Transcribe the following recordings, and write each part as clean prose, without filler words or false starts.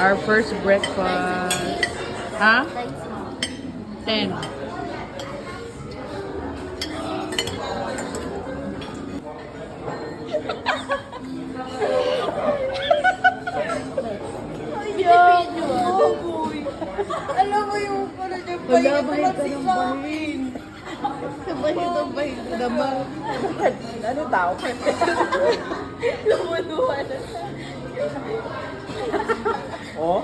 Our first breakfast. Ha? 10. Alam mo yung ano dyan, Wala ba yung bahin? Bahin naman. Ano tao? Lumuluhan. Oh?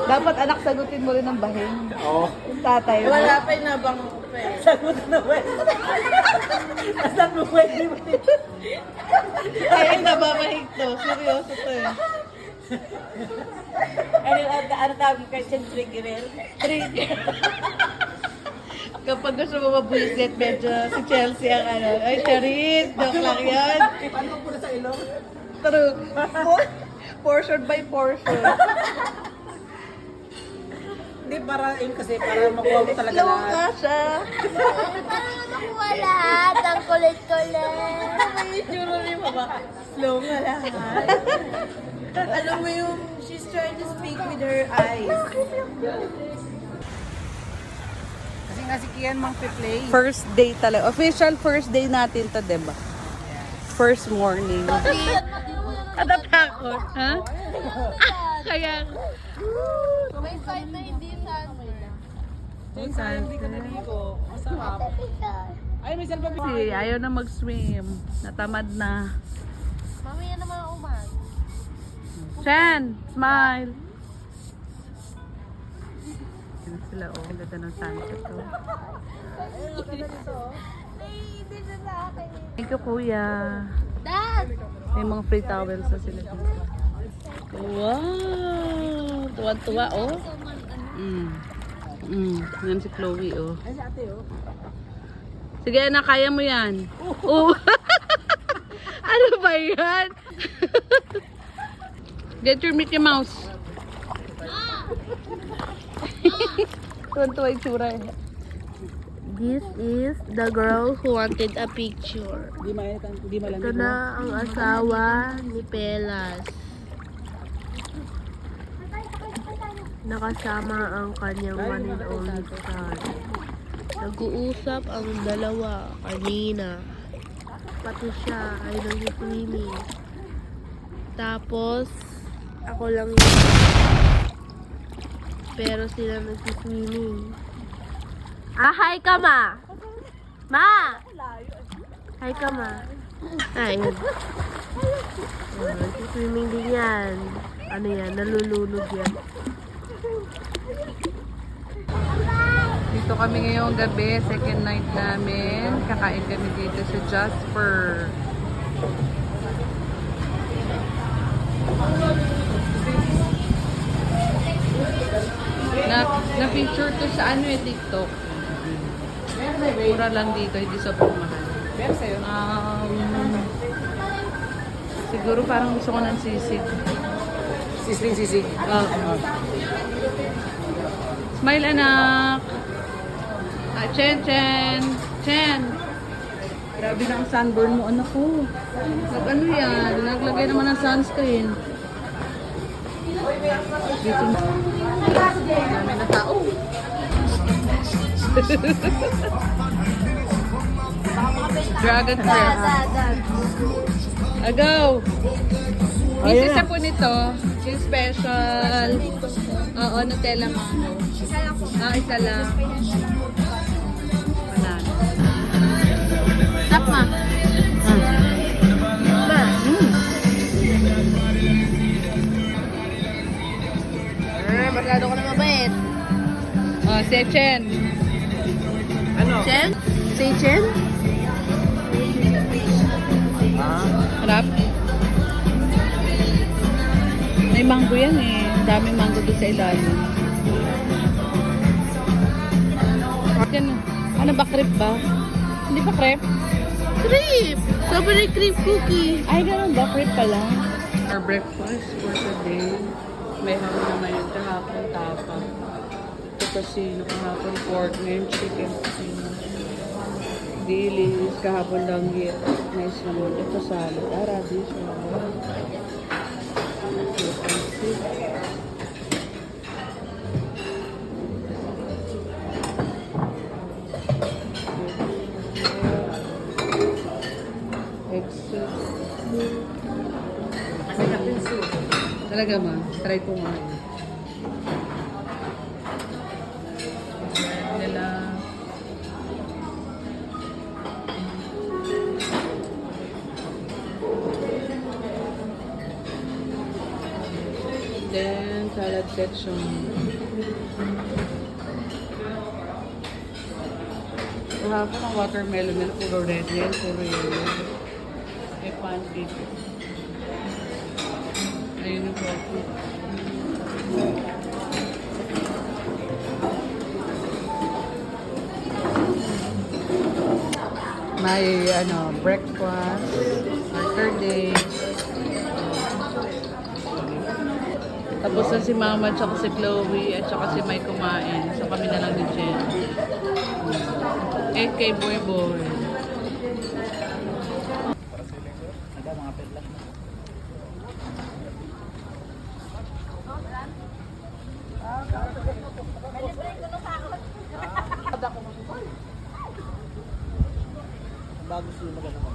Dapat anak, sagutin mo rin ng bahin. Oo. Yung tatay mo. Wala pa yung nabang Sagot na ba? Asan mo pwede mo? Ay, nababahig to. Seryoso to eh. ano tawag yung question trigger? Kapag gusto mo mabuisit, medyo si Chelsea ang ano. Ay, Charis, joke lang yan. Paano ko na sa ilong? True. Portion by portion. Hindi, para yun kasi, para makuha mo talaga Slow lahat. nga siya. Paano nakuha lahat? Ang kulit-kulit. May itsura ni mama. Slow nga lahat. Alam mo yung she's trying to speak with her eyes. Kasi nga si Kian mang play. First day talaga. Official first day natin to, diba? First morning. Katatakot, ha? Kaya... May fight na hindi Sayang hindi ka naligo. Masarap. Ay, may salba Kasi ayaw na mag-swim. Natamad na. Mamaya naman umag. Chen! Smile! Yan sila, oh. Ang ganda ng sunset, oh. Hindi na sa akin. Thank you, kuya. Dad! May mga free towels na sila dito. Wow! Tuwa-tuwa, oh. Yan si Chloe, oh. Ay, si ate, oh. Sige, anak, kaya mo yan. Oh. Ano ba yan? Get your Mickey Mouse. Tuwan-tuwa yung tsura, eh. This is the girl who wanted a picture. Hindi malamig Ito na ang asawa ni Pelas. Nakasama ang kanyang one and only son. Nag-uusap ang dalawa kanina. Pati siya ay nag-swimming. Tapos, ako lang yun. Pero sila nag-swimming. Ah, hi ka, ma! Ma! Hi ka, ma! Ayun. Nag-swimming din yan. Ano yan? Nalulunod yan. Dito kami ngayong gabi, second night namin. Kakain kami dito sa Jasper. Na-feature to sa ano eh, TikTok. Mura lang dito, hindi sobrang mahal. Pero sa'yo. Siguro parang gusto ko ng sisig. Sisig. Oh. Smile, anak! Ah, Chen! Grabe na ang sunburn mo, anak ko. Ano yan? Naglagay naman ng sunscreen. Dito na. Dami na tao. Dragon fruit. Agaw! This is po nito. Yung special. Oo, Nutella mango. Isa lang. Banana. Tap ma. Masyado ko na mabait. Oh, si Chen. Ano? Chen? Say Chen? Harap. May mango yan eh. Ang daming mango doon sa ilalim. Yan. Ano ba? Crepe ba? Hindi pa crepe? Crepe! Strawberry crepe cookie. Ay, ganun ba? Crepe pala. Our breakfast for today. May hamo na ngayon kahapon tapa. Ito kasi kahapon pork, ngayon chicken. dilis, kahapon lang yun. Nice naman. Ito salad. Radish. Egg soup. Talaga ma? Try ko nga. Nila. Then, salad section. Kahapon ang watermelon nila, puro red yan, puro yellow. May pancake. Ayun yung coffee. May breakfast, after day. Tapos na si Mama, tsaka si Chloe, at tsaka si May kumain. So kami na lang ni Jen. Kay Boy Boy. Bago siya maganda ko.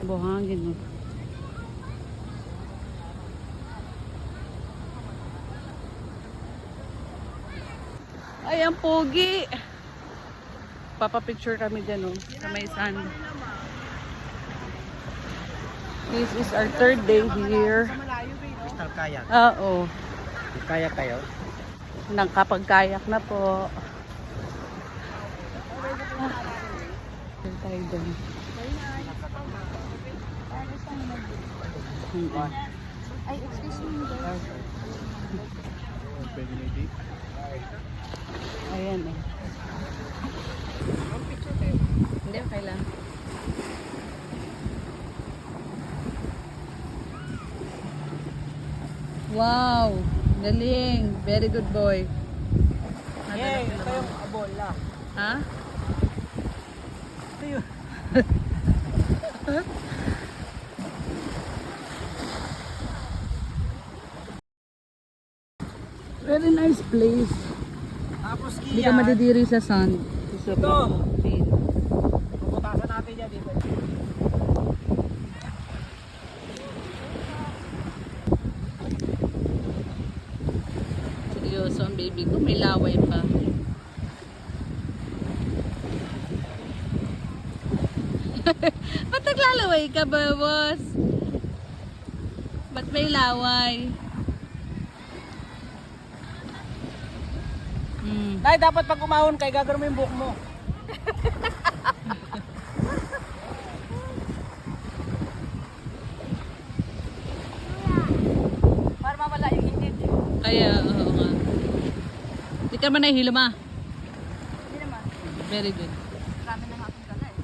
Buhangin mo. Ay, ang pogi. Papapicture kami dyan, oh, sa may sand. This is our third day here. Crystal kayak. Oo. Kayak kayo? Nakapag-kayak na po. Tayo dyan. Ay, excuse me. Ayan eh. Hindi, okay lang. Wow! Galing! Very good boy. Yay! Ito yung bola. Ha? Ito yun. Very nice place. Tapos Hindi ka madidiri sa sand. Ito. Puputasan natin yan dito. Seryoso ang baby ko. May laway pa. Ba't naglalaway ka ba, boss? Ba't may laway? Nay, dapat pag umahon kay gagawin mo yung buhok mo. Para mawala yung init. Kaya, oo nga. Di ka man nahihilo, ma? Hindi naman. Very good. Marami na nga akong gala eh.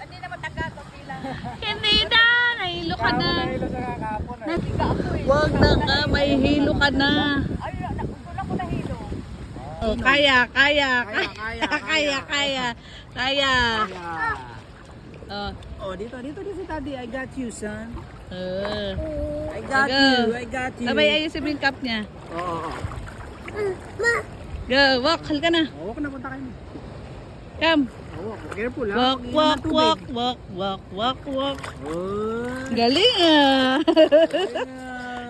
Hindi naman tagal. Okay lang. Hindi na! Nahilo ka na. Nahilo sa kakapon. Nabiga ako eh. Wag na ka, may hilo ka na. Ay, doon ako nahilo. Oh, kaya. Kaya. Oh. Oh, dito si Daddy. I got you, son. Uh. I got Go. you. I got you. Sabay ayusin mo yung cup niya. Oo. Go, walk. Halika na. Oo, kung napunta kayo. Come. Oo, careful ha. Walk, Huwag walk, iinom ng tubig. walk. Oh. Galing ah.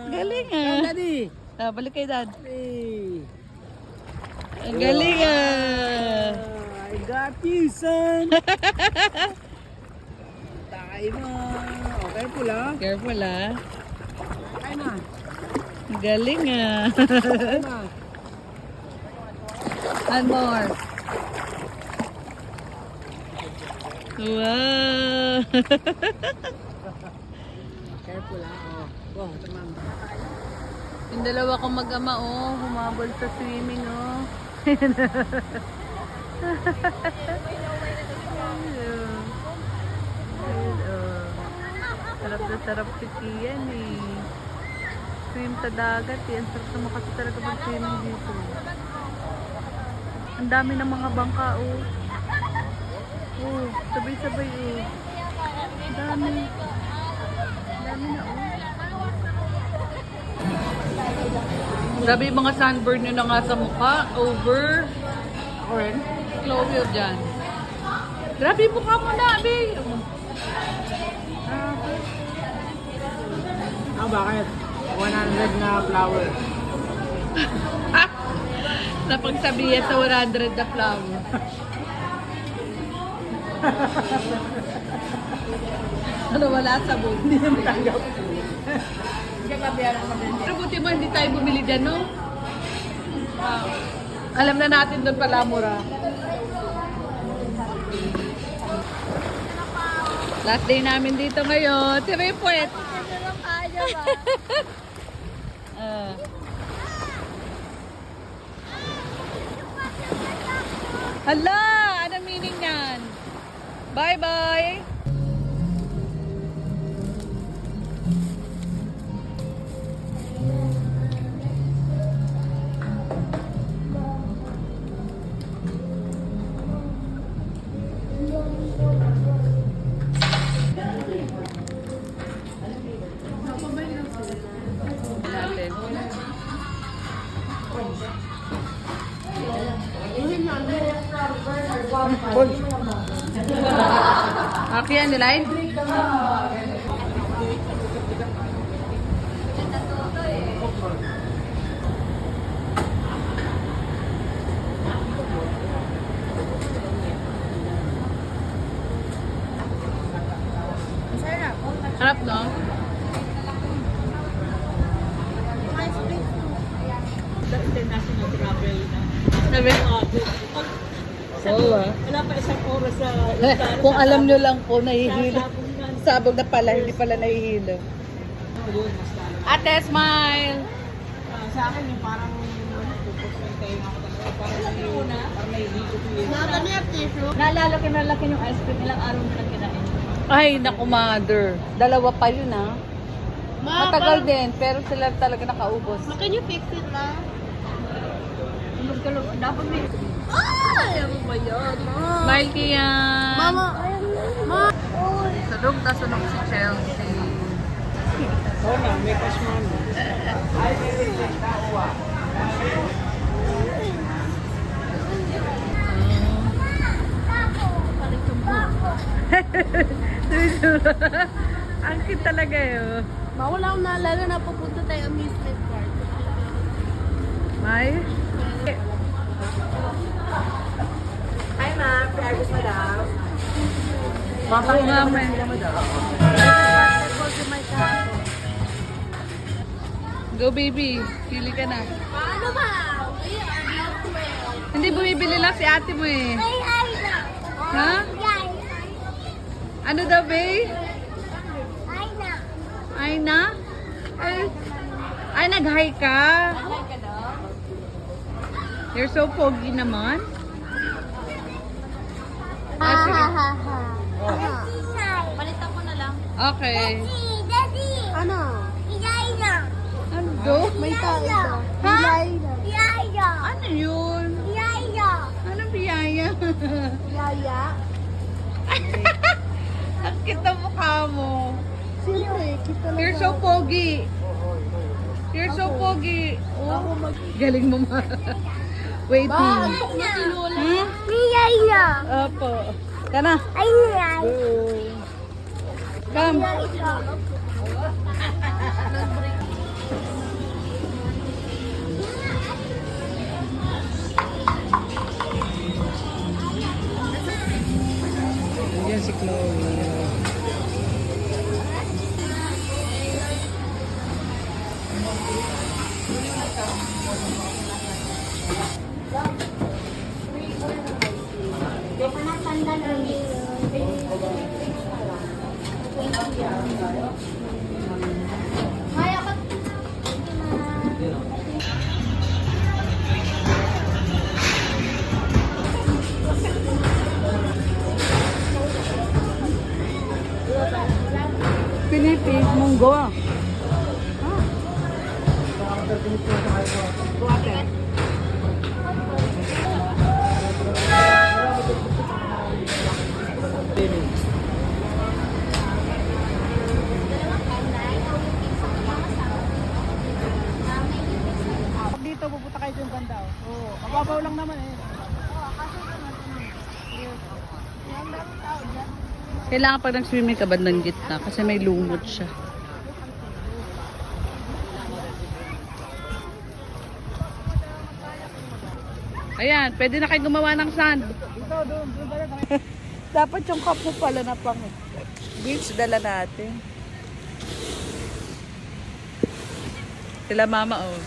Galing ah. Come, Daddy. Ah, balik kay dad. Hey. Ang galing ah. I got you, son. Tayo mo. Oh, careful ha. Careful ah. Tayo na. Galing ah. Tayo na. One more. Wow. Careful ha. Oh. Oh, tamang. Yung dalawa kong mag-ama oh, humabol sa swimming oh. Ayun, oh. Sarap na sarap si Kian eh. swim sa dagat eh. Ang sarap naman kasi talaga mag-swimming dito. Ang dami ng mga bangka oh. Oh, sabay-sabay oh. Ang dami. Ang dami na oh. Grabe yung mga sunburn nyo na nga sa mukha. Over. Close yun dyan. Grabe yung mukha mo na, Abe. Bakit? 100 na flower. Napagsabihan sa 100 na flower. Ano, wala sabon. Hindi naman tanggap. Pero buti mo, hindi tayo bumili dyan, no? Alam na natin doon pala mura. Last day namin dito ngayon. Si Repwet. Hala! Anong meaning yan? Bye-bye! Natin. Aki yan, Nilay? Harap, no? International travel na. Sabi? Oo, Wala pa isang oras sa kung alam nyo lang po, nahihilo. Sabog na pala, hindi pala nahihilo. Ate, smile! Sa akin yung parang pupuntayin ako talaga. Parang nahihilo ko yun. Naalala ko na laki yung ice cream. Ilang araw na lang kinain. Ay, naku, mother. Dalawa pa yun, ah. Matagal din, pero sila talaga nakaubos. Can you fix it na? Dapat may... Ay! Ano ba yan? Smile kiyan! Mama! Sunog na sunog si Chelsea. Oo na, may cash money. Ang cute talaga yun. Wala akong naalala na pupunta tayo amusement park. May? Hi ma'am, Paris madam. Oo nga, may. Go baby, pili ka na. Ano ba? Hindi bumibili lang si ate mo eh. Ha? Ano daw, babe? Ay na? Ay, nag-hi ka? You're so pogi naman. Ah, sige. Palitan ko na lang. Okay. Ano? Ano do? May tao. Ha? Ano yun? Ano biyaya? Yaya? Ang cute ang mukha mo. Siyempre, kita lang. You're so pogi. You're so pogi. Oh, galing mo ma. Wait. Opo. Kana. Come. Yan si Chloe. Philippines, munggo. Water. Pag dito, pupunta kayo dyan banda. Oo, mababaw lang naman eh. Kailangan pag nag-swimming ka bandang gitna kasi may lumot siya. Ayan, pwede na kayo gumawa ng sand. Dito, doon balik. Dapat yung cup mo pala na pang beach dala natin. Sila mama oh.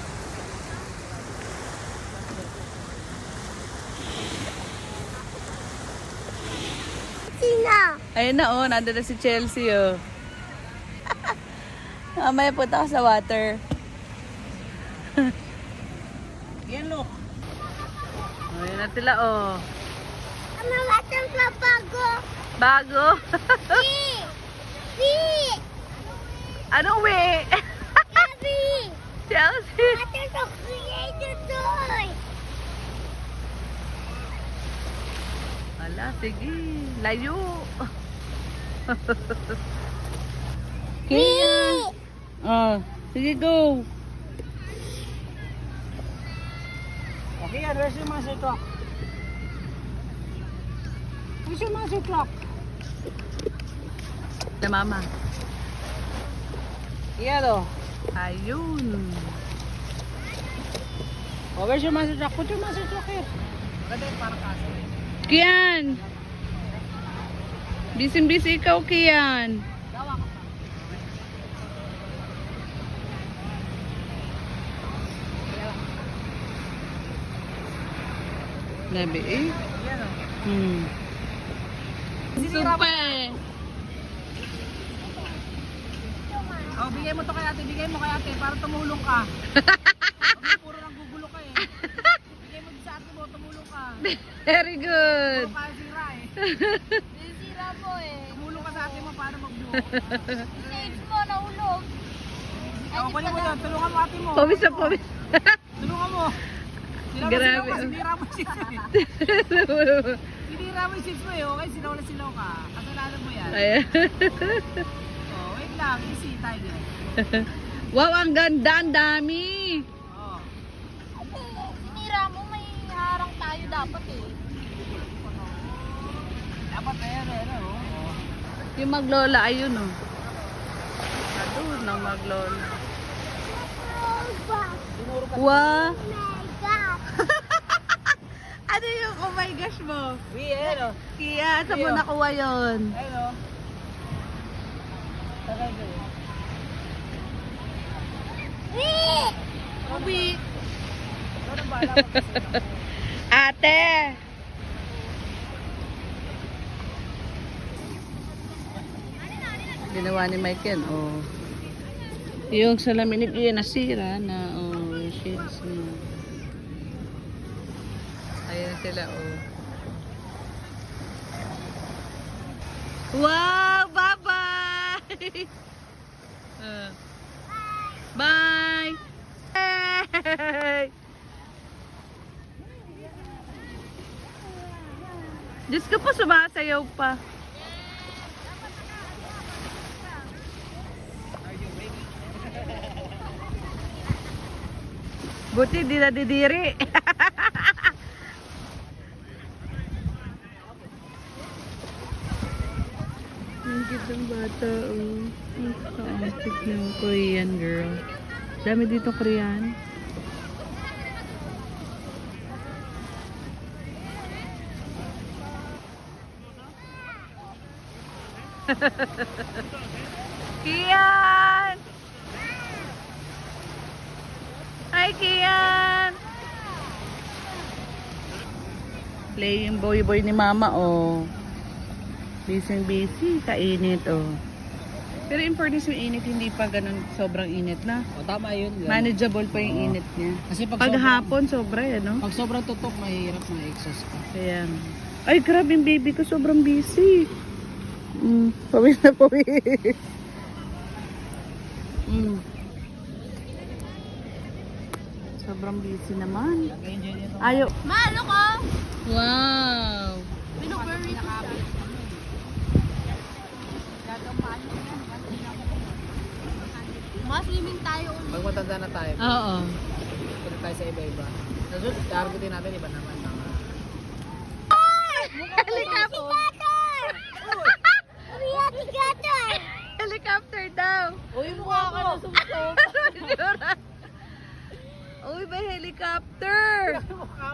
Sina? Ayun na oh, nandun na si Chelsea oh. Mamaya punta ka sa water. Yan, look. Ayun na sila oh. Mama, saan ka bago? Bago. Si! Anong way? Abby! Chelsea. Ate, so creative toy! Wala, sige. Layo. Kaya. Oh, sige go. Okay, yan. Where's yung master clock? Where's yung master clock? Na mama. Yan o. Ayun. Oh, where's your master clock? Put your master clock here. Ganda yung parang kaso. Kian. Busy ikaw, Kian. Gawa ka pa. Nabi eh. Yan o. Super. Oh, bigay mo to kay ate. Bigay mo kay ate para tumulong ka. Puro lang gugulo ka eh. Bigay mo din sa ate mo, tumulong ka. Very good. Puro kaya sira eh. Sira mo eh. Tumulong ka sa ate mo para magbuo. Save mo, nahulog. Oh, kunin mo doon. Tulungan mo ate mo. Pawis na pawis. Tulungan mo. Grabe. Sinira mo yung seats mo eh. Sinira mo yung seats mo eh. Okay, sinaw ka. Kasalanan mo yan. Ayan. Oh, wait lang. Easy, tiger. Wow, ang ganda. Ang dami. Oh. Sinira mo, may harang tayo dapat eh. Dapat ayan, oh. Yung maglola, ayun oh. Doon ang maglola. Wow. Ano yung oh my gosh mo? Ayan, oh. Kia, saan mo nakuha yun? Ayan, oh. Tagay ko. Ubi. Ikaw na bahala mag-isip. Ate. Ginawa ni Michael, oh. Yung salamin niya nasira na, oh, yung shades niya. Ayan sila, oh. Wow! Bye-bye! Bye! Hey! Diyos ko po, sumasayaw pa. Buti di nadidiri. Ang cute ng bata, oh. Ang cute ng Korean girl. Dami dito Korean. Kian! Hi, Kian! Play yung boy ni mama, oh. Busy, kainit, oh. Pero in fairness, yung init, hindi pa ganun sobrang init na. O, tama yun. Manageable pa yung init niya. Kasi Pag hapon, sobra, ano? Pag sobrang tutok, mahirap na exhaust ka. Ayan. Ay, grabe yung baby ko, sobrang busy. Pawis na pawis. Sobrang busy naman. Ayaw. Malo ko! Wow! Blueberry ko siya. Mga swimming tayo ulit. Pag matanda na tayo, Oo. punta tayo sa iba-iba. Nasunod, targetin natin iba naman mga... Helicopter daw! Uy, mukha ka na sumusok. Uy, may helicopter!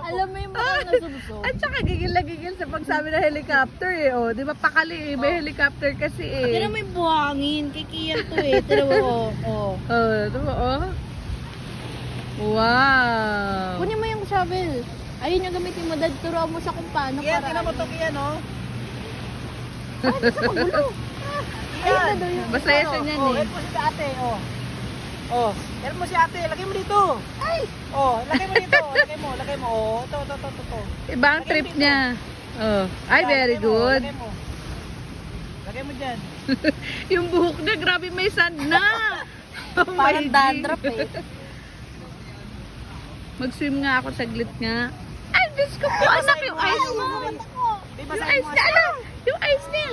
Alam mo yung mukha na sumusok. At saka gigil na gigil sa pagsabi ng helicopter eh. Oh, di ba pakali eh. May helicopter kasi eh. Tira mo yung buhangin. Kikiyan to eh. Tira mo, oh. Oh, di ba oh? Wow! Kunin mo yung shovel. Ayun yung gamitin mo. Dad, turuan mo siya kung paano Kiyan, para... tingnan mo to, Kiyan, oh. Ayun na daw yung... Masaya siya niyan Oh, eh. help mo si ate, oh. Oh, help mo si ate. Lagay mo dito. Ay! Oh, lagay mo dito. Lagay mo. Oh, ito. Iba ang trip niya. Oh. Ay, Yan, very lagay mo, good. Lagay mo. Lagay mo dyan. Yung buhok niya, grabe may sand na. Oh my Parang G. dandruff eh. Mag-swim nga ako saglit nga. Ay, Diyos ko po, anak yung eyes mo. Di Yung ba sa eyes niya, anak. Yung eyes niya.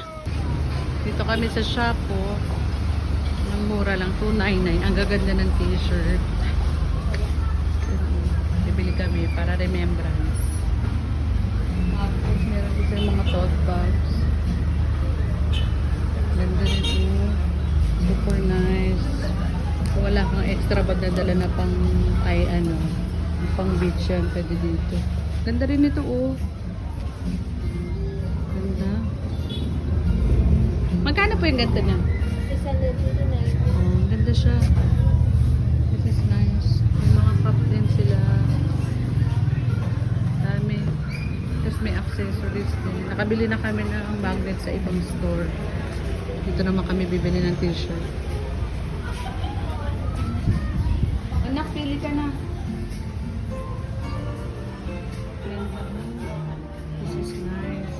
Dito kami sa shop po. Ang mura lang, $2.99. Ang gaganda ng t-shirt. Bibili kami para remembrance. Tapos meron din silang mga tote bags. Ganda rin po. Super nice. Kung wala kang extra bag na dala na pang pang beach yan, pwede dito. Ganda rin ito oh. Ganda. Magkano po yung ganda niya? Oh, ganda siya. This is nice. May mga cup din sila. Dami. Tapos may accessories din. Nakabili na kami ng magnet sa ibang store. Dito naman kami bibili ng t-shirt. Anak, pili ka na. This is nice.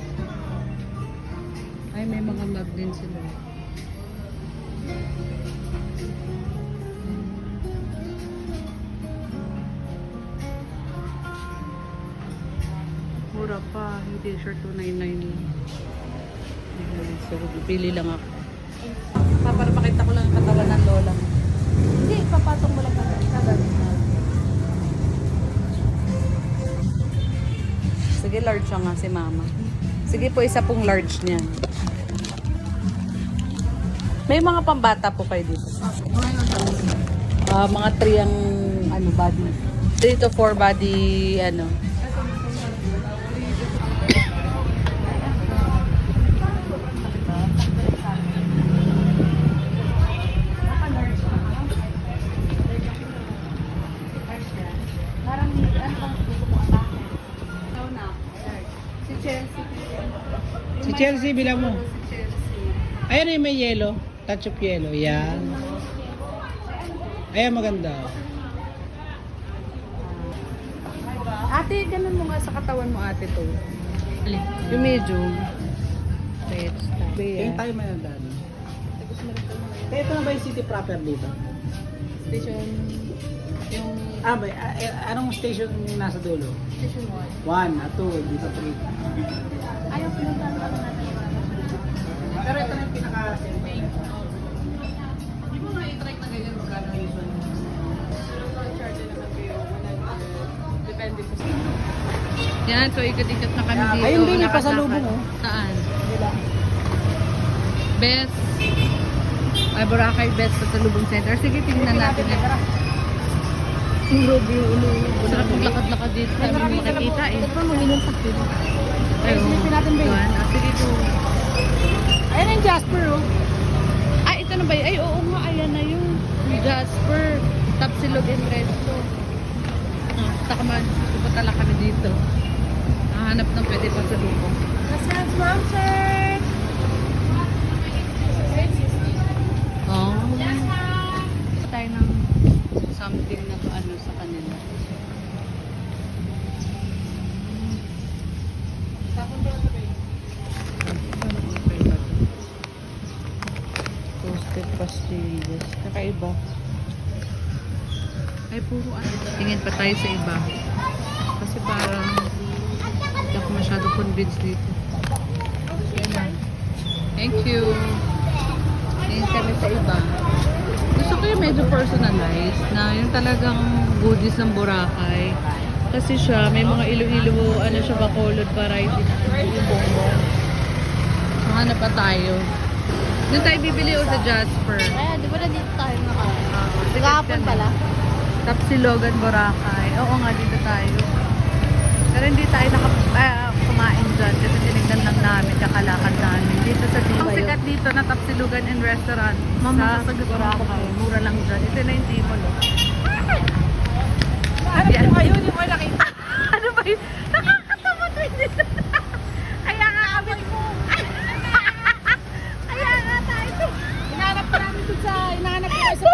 Ay, may mga mug din sila. Mura pa. Yung t-shirt $2.99 lang. So, bibili lang ako. Para makita ko lang ang katawan ng lola mo. Hindi, papatong mo lang kagad. Sige, large siya nga si mama. Sige po, isa pong large niya. May mga pambata po kayo dito. Mga 3 ang body. 3 to 4 body, Si Chelsea, bilang mo. Ayan yung may yellow. Touch of yellow. Yan. Ayan, maganda. Ate, ganun mo nga sa katawan mo, ate, to. Yung medium. Tingin tayo may nandaan. Ito na ba yung city proper dito? Station, yung Anong station yung nasa dulo? station 1, 2, dito 3. ayaw pinunta natin. Pero ito na yung pinaka-center. Hindi mo nga i-try na ganyan magkano usually. Depende sa yan, so ikot-ikot na kami dito. Ayun din, Nakasakay. pasalubong, oh. Saan? Best. Ay, Boracay Best sa Salubong Center. Sige, tingnan natin. Sarap maglakad-lakad dito. Kami mo makikita eh. Ayun. natin, babe. Actually, ito. Ayan yung Jasper, oh. Ay, ito na ba yun? Ay, oo nga. Ayan na yun. Jasper. Tapsilog and Resto. Takaman. Pupunta lang kami dito. Nahanap ng pwede pa sa lupo. Nasaan sponsor? Oh. Tayo ng something na sa kanila. Toasted pastillas. Kakaiba. Ay, puro ano. Tingin pa tayo sa iba. Kasi parang hindi ako masyado convinced dito. Yan na. Thank you. Tingin kami sa iba. Gusto ko yung medyo personalized na yung talagang goodies ng Boracay. Kasi siya, may mga ilo-ilo, ano siya ba, colored variety na yung bongbong. Hanap pa tayo. Doon tayo bibili o sa Jasper. Ay, di ba na dito tayo nakaraan? Sige, Kahapon ganun. pala. Tapsilogan, Boracay. Oo nga, dito tayo. Pero hindi tayo kumain dyan kasi tinignan lang namin, kakalakad namin. Dito sa dito. Ang sikat dito na Tapsilogan and Restaurant sa Boracay. Mura lang dyan. Ito na yung table. Ano po kayo? Hindi mo nakita. Ano ba yun? Nakakatawa ko dito. Kaya nga kami mo. Kaya nga tayo. Hinahanap pa namin dun sa... Hinahanap pa tayo sa...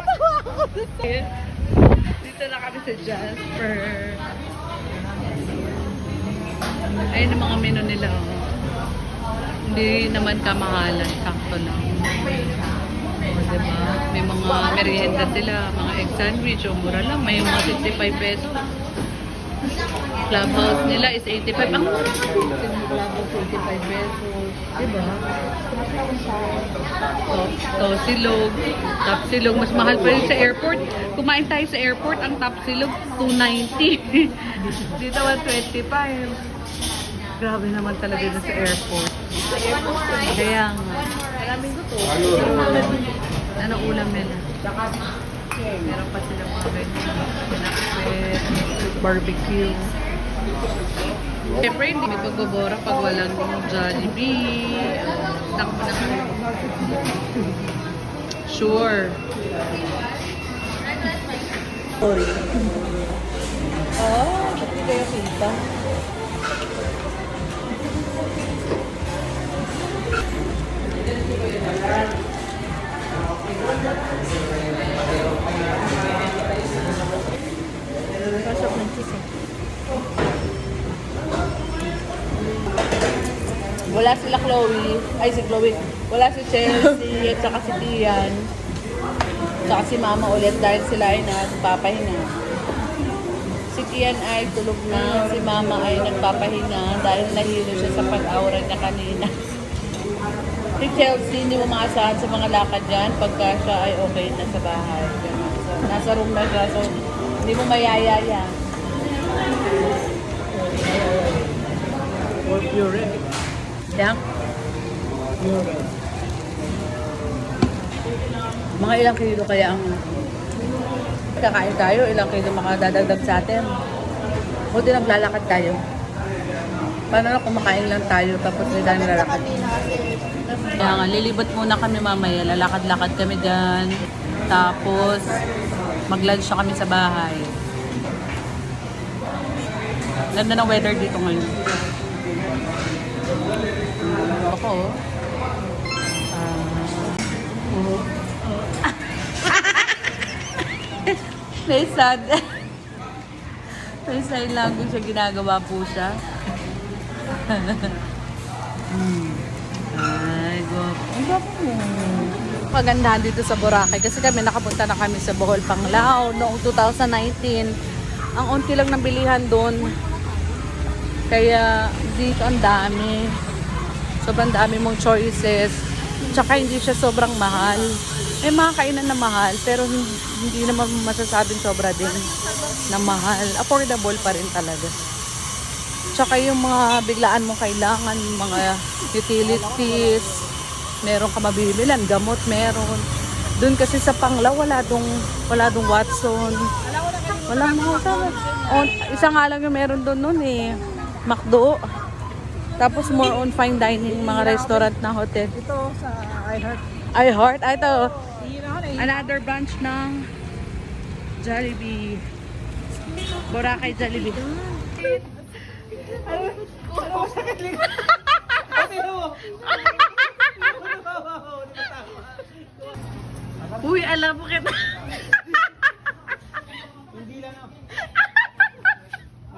Dito na kami sa Jasper. Ayun ang mga menu nila. Oh. Hindi naman kamahalan. Sakto lang. O, diba? May mga merienda sila. Mga egg sandwich. O, mura lang. May mga 55 pesos. Clubhouse nila is 85. Ang mura naman. Clubhouse 85 pesos. Diba? Silog. Tapsilog. Mas mahal pa rin sa airport. Kumain tayo sa airport. Ang tapsilog, 290. Dito, 125. Grabe naman talaga na sa airport. Kaya nga. Maraming gusto. Anong ulam nila? Meron pa sila mga ganyan. Pinakpet, barbecue. Siyempre, hindi may pagbabora pag walang Jollibee. Snack pa naman. Sure. Oh, hindi kayo kita. Pasok ng cheese eh. Wala sila Chloe. Ay, si Chloe. Wala si Chelsea at saka si Tian. Saka si Mama ulit dahil sila ay nagpapahinga. Si Tian ay tulog na. Si Mama ay nagpapahinga dahil nahilo siya sa pag-aura niya kanina. Si Chelsea, hindi mo maasahan sa mga lakad dyan pagka siya ay okay na sa bahay. Ganun. So, nasa room na siya. So, hindi mo mayayaya. Or pure. Yan. Mga ilang kilo kaya ang kakain tayo, ilang kilo makadadagdag sa atin. Buti naglalakad tayo. Paano na kumakain lang tayo tapos hindi tayo nalalakad? Kaya nga, lilibot muna kami mamaya. Lalakad-lakad kami dyan. Tapos, mag-lunch na kami sa bahay. Ganda ng weather dito ngayon. Ako, may sad. May sign language siya, ginagawa po siya. Ay, guwapo. Ang guwapo mo. Pagandahan dito sa Boracay kasi kami nakapunta na kami sa Bohol Panglao noong 2019. Ang unti lang ng bilihan doon. Kaya dito ang dami. Sobrang dami mong choices. Tsaka hindi siya sobrang mahal. May mga kainan na mahal pero hindi naman masasabing sobra din na mahal. Affordable pa rin talaga. Tsaka yung mga biglaan mong kailangan, yung mga utilities, meron ka mabibilan, gamot meron. Doon kasi sa Panglao, wala dong Watson. Wala mo isa nga lang yung meron doon noon eh. McDo. Tapos more on fine dining, mga restaurant na hotel. Ito sa iHeart. iHeart. Ah, ito. Yun ako na. Another branch ng Jollibee. Boracay Jollibee. Ano ba sa kilig? Ano? Uy, alam mo kita. Hindi lang ako.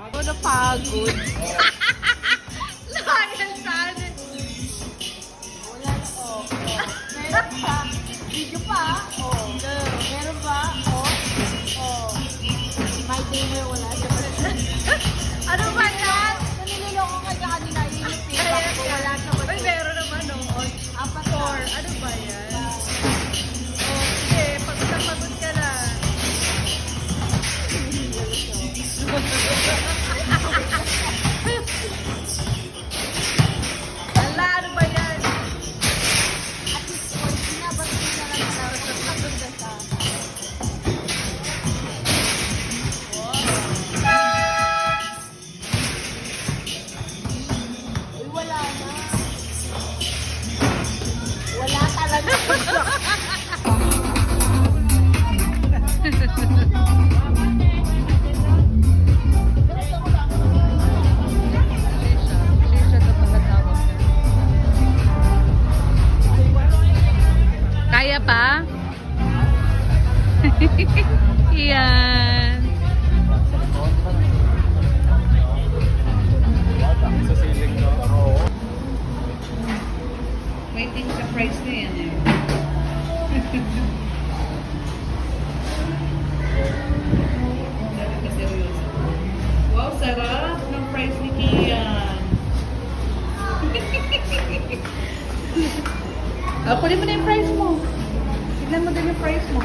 Ako napagod. Layan sana. Meron pa. Video pa. Oh. Meron pa. Oh. Oh. Yan. Sa siling ko. Oo. Waiting sa price na yan eh. Wow, sarap ng price ni Kian. Kunin mo na yung price mo. Tignan mo din yung price mo.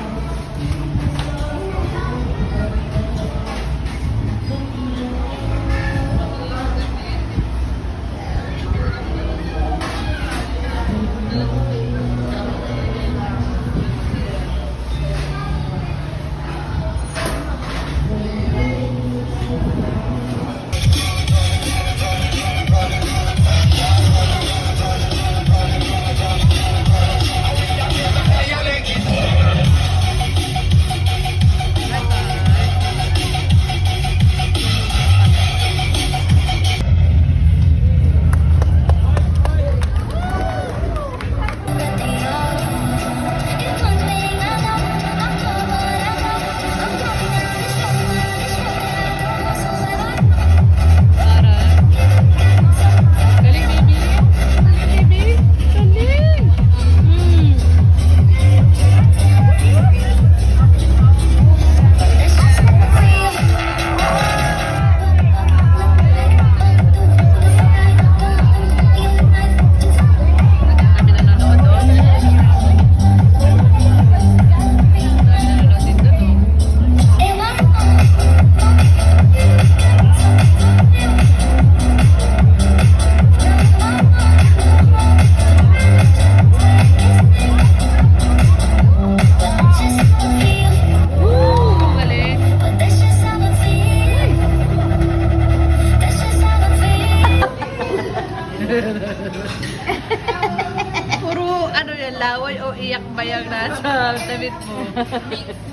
Puro ano yan, laway o iyak ba yung nasa damit mo?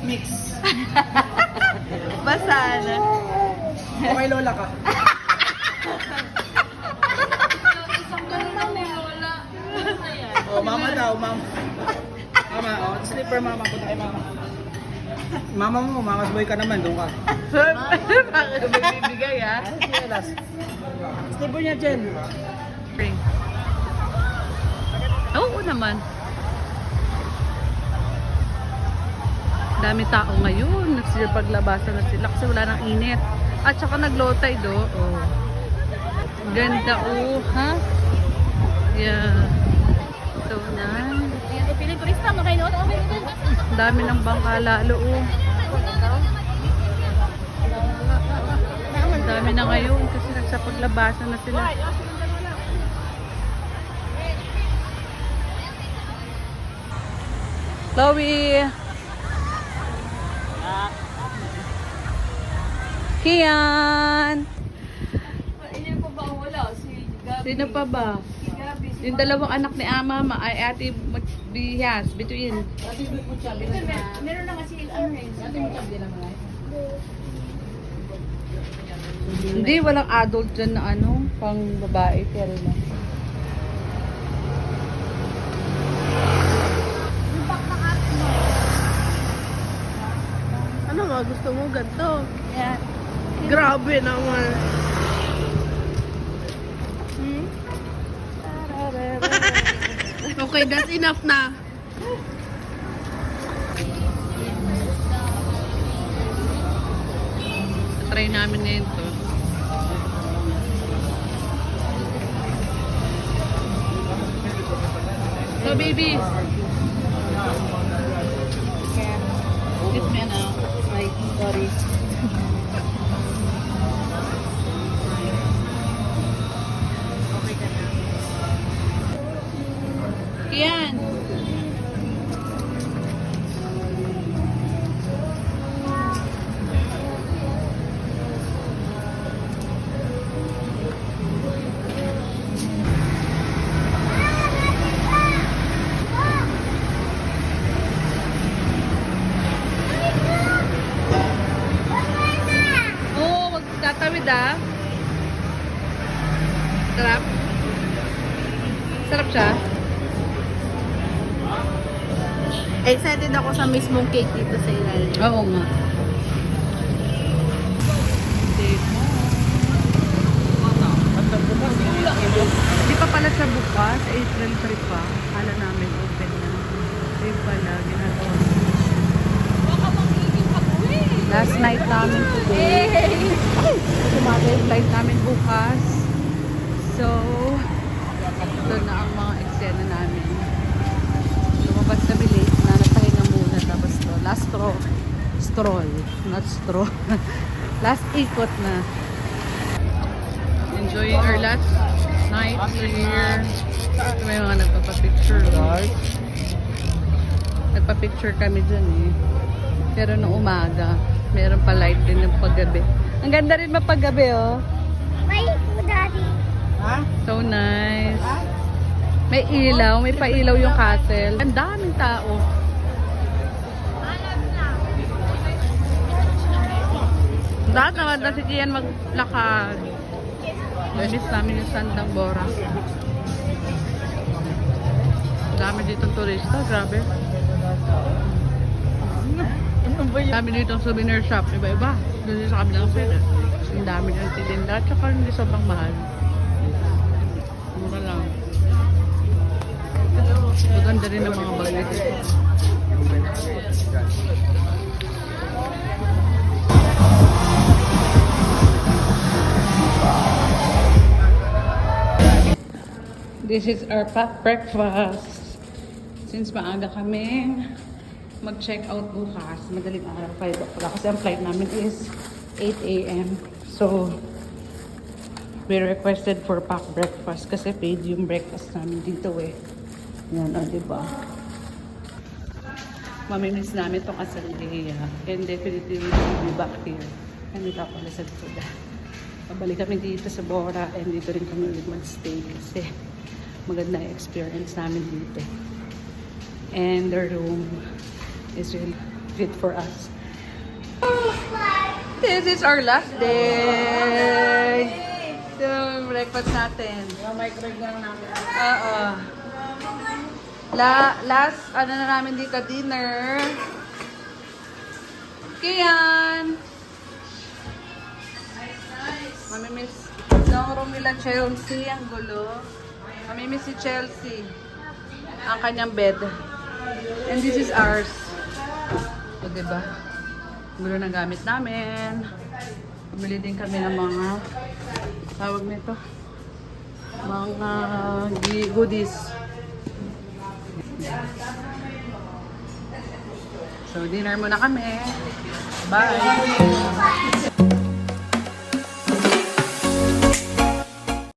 Mix. Basa na. Okay, lola ka. Oh, mama daw, mama. Mama, oh, slipper mama. Punta kay mama. Mama mo, mama's boy ka naman, doon ka. Bakit magbibigay ah? Slipper niya, Jen. Oo naman. Dami tao ngayon. Nagsipaglabasan na sila kasi wala nang init. At saka naglotay do. Oh. Ganda oh, ha? Yeah. Ito na. Piling turista, makainot. Okay, Dami ng bangka lalo oh. Ang dami na ngayon kasi nagsapaglabasan na sila. Chloe! Kian! Sino pa ba? Yung dalawang anak ni Ama, ay Ate Bihas, bituin. Meron na kasi ano eh. Ate mo tabi lang ba? Hindi, walang adult dyan na ano, pang babae, pero na. Ano nga gusto mo ganito? Yeah. Grabe naman. Okay, that's enough na. Try namin ngayon to. So baby, Kiss me na. Ay, sorry. Kian. Oh, wag tatawid ah. Sarap. Sarap siya. Excited ako sa mismong cake dito sa ilalim. Oo nga. Hindi pa pala siya bukas. April 3 pa. Kala namin open na. Ayun pala, ginagawa. Last night namin today. Umaga yung flight namin bukas. So, ito na ang mga eksena namin. Lumabas kami late na nagpahinga muna. Tapos to, last stroll. Not straw. Last ikot na. Enjoying our last night here. May mga nagpapapicture. Nagpapicture kami dyan eh. Pero nung umaga, meron pa light din ng paggabi. Ang ganda rin mapaggabi oh. Wait po, Daddy. So nice. May ilaw, may pailaw yung castle. Ang daming tao. Lahat naman na si Kian maglakad. Miss namin yung Sandang Bora. Dami ditong turista, grabe. Dami ditong souvenir shop, iba-iba. Doon sa kabilang side. Ang dami ng titinda, tsaka hindi sobrang mahal. Mura lang. Maganda rin ang mga bagay dito. This is our packed breakfast. Since maaga kami mag-check out bukas, madaling araw, 5 o'clock. Kasi ang flight namin is 8 a.m. So, we requested for packed breakfast kasi paid yung breakfast namin dito eh. Yan, o, diba? Mamimiss namin itong Asaldeya. And definitely we will be back here. Kami tapos sa food. Pabalik kami dito sa Bora and dito rin kami ulit mag-stay kasi maganda yung experience namin dito. And the room is really fit for us. This is our last day. Ito yung breakfast natin. Microwave na lang namin. Oo. Last, ano na namin dito, dinner. Kian! Mamimiss. Yung room nila Chelsea, ang gulo. Mamimiss si Chelsea. Ang kanyang bed. And this is ours. So, diba? Gulo ng gamit namin. Bumili din kami ng mga tawag nito. Mga goodies. So, dinner muna kami. Bye!